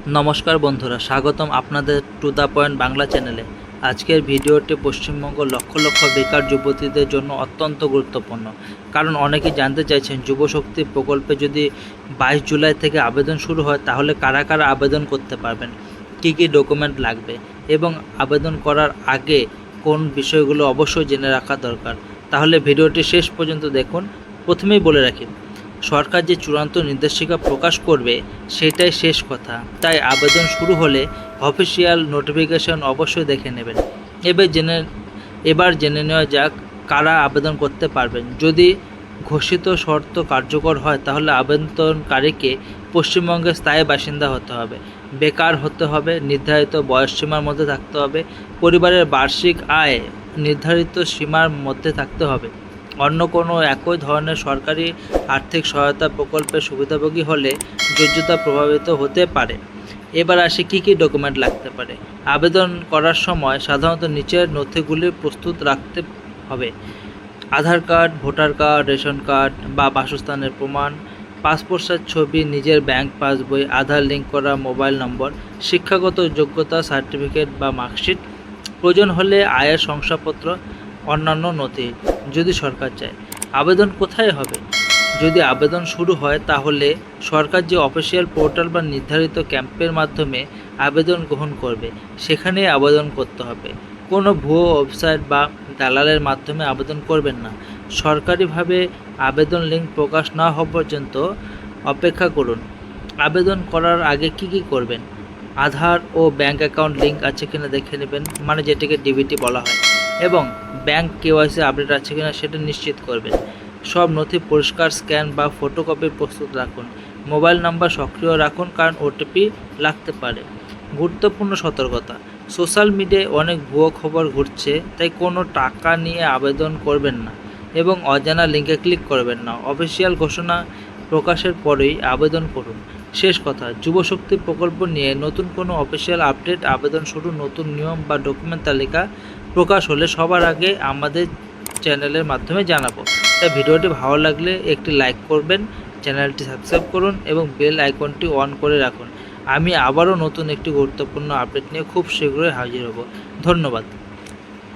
নমস্কার বন্ধুরা, স্বাগতম আপনাদের টু দ্য পয়েন্ট বাংলা চ্যানেলে। আজকের ভিডিওটি পশ্চিমবঙ্গ লক্ষ লক্ষ বেকার যুবতীদের জন্য অত্যন্ত গুরুত্বপূর্ণ। কারণ অনেকেই জানতে চাইছেন যুবশক্তি প্রকল্পে যদি 22 জুলাই থেকে আবেদন শুরু হয় তাহলে কারা কারা আবেদন করতে পারবেন, কী কী ডকুমেন্ট লাগবে এবং আবেদন করার আগে কোন বিষয়গুলো অবশ্যই জেনে রাখা দরকার। তাহলে ভিডিওটি শেষ পর্যন্ত দেখুন। প্রথমেই বলে রাখি, সরকার যে চূড়ান্ত নির্দেশিকা প্রকাশ করবে সেটাই শেষ কথা, তাই আবেদন শুরু হলে অফিসিয়াল নোটিফিকেশন অবশ্যই দেখে নেবেন। এবার জেনে নেওয়া যাক কারা আবেদন করতে পারবেন। যদি ঘোষিত শর্ত কার্যকর হয় তাহলে আবেদনকারীকে পশ্চিমবঙ্গের স্থায়ী বাসিন্দা হতে হবে, বেকার হতে হবে, নির্ধারিত বয়সসীমার মধ্যে থাকতে হবে, পরিবারের বার্ষিক আয় নির্ধারিত সীমার মধ্যে থাকতে হবে, অন্য কোনো একই ধরনের সরকারি আর্থিক সহায়তা প্রকল্পের সুবিধাভোগী হলে যোগ্যতা প্রভাবিত হতে পারে। এবার আসি কী কী ডকুমেন্ট লাগতে পারে। আবেদন করার সময় সাধারণত নিচের নথিগুলি প্রস্তুত রাখতে হবে: Aadhaar card, voter card, ration card বা বাসস্থানের প্রমাণ, পাসপোর্ট সাইজ ছবি, নিজের ব্যাংক পাসবই, আধার লিঙ্ক করা মোবাইল নম্বর, শিক্ষাগত যোগ্যতা সার্টিফিকেট বা মার্কশিট, প্রয়োজন হলে আয়ের শংসাপত্র, অন্যান্য নথি যদি সরকার চায়। আবেদন কোথায় হবে? যদি আবেদন শুরু হয় তাহলে সরকার যে অফিসিয়াল পোর্টাল বা নির্ধারিত ক্যাম্পের মাধ্যমে আবেদন গ্রহণ করবে সেখানেই আবেদন করতে হবে। কোনো ভুয়ো ওয়েবসাইট বা দালালের মাধ্যমে আবেদন করবেন না। সরকারিভাবে আবেদন লিঙ্ক প্রকাশ না হওয়া পর্যন্ত অপেক্ষা করুন। আবেদন করার আগে কি করবেন? আধার ও ব্যাঙ্ক অ্যাকাউন্ট লিঙ্ক আছে কিনা দেখে নেবেন, মানে যেটাকে ডিবিটি বলা হয়, এবং ব্যাঙ্ক কেওয়াইসি আপডেট আছে কিনা সেটা নিশ্চিত করবেন। সব নথি পরিষ্কার স্ক্যান বা ফটোকপি প্রস্তুত রাখুন। মোবাইল নাম্বার সক্রিয় রাখুন, কারণ ওটিপি লাগতে পারে। গুরুত্বপূর্ণ সতর্কতা: সোশ্যাল মিডিয়ায় অনেক ভুয়ো খবর ঘুরছে, তাই কোনো টাকা নিয়ে আবেদন করবেন না এবং অজানা লিঙ্কে ক্লিক করবেন না। অফিসিয়াল ঘোষণা প্রকাশের পরেই আবেদন করুন। শেষ কথা, যুবশক্তি প্রকল্প নিয়ে নতুন কোনো অফিসিয়াল আপডেট, আবেদন শুরু, নতুন নিয়ম বা ডকুমেন্ট তালিকা প্রকাশ হলে সবার আগে আমাদের চ্যানেলের মাধ্যমে জানাবো। তাই ভিডিওটি ভালো লাগলে একটি লাইক করবেন, চ্যানেলটি সাবস্ক্রাইব করুন এবং বেল আইকনটি অন করে রাখুন। আমি আবারও নতুন একটি গুরুত্বপূর্ণ আপডেট নিয়ে খুব শীঘ্রই হাজির হব। ধন্যবাদ।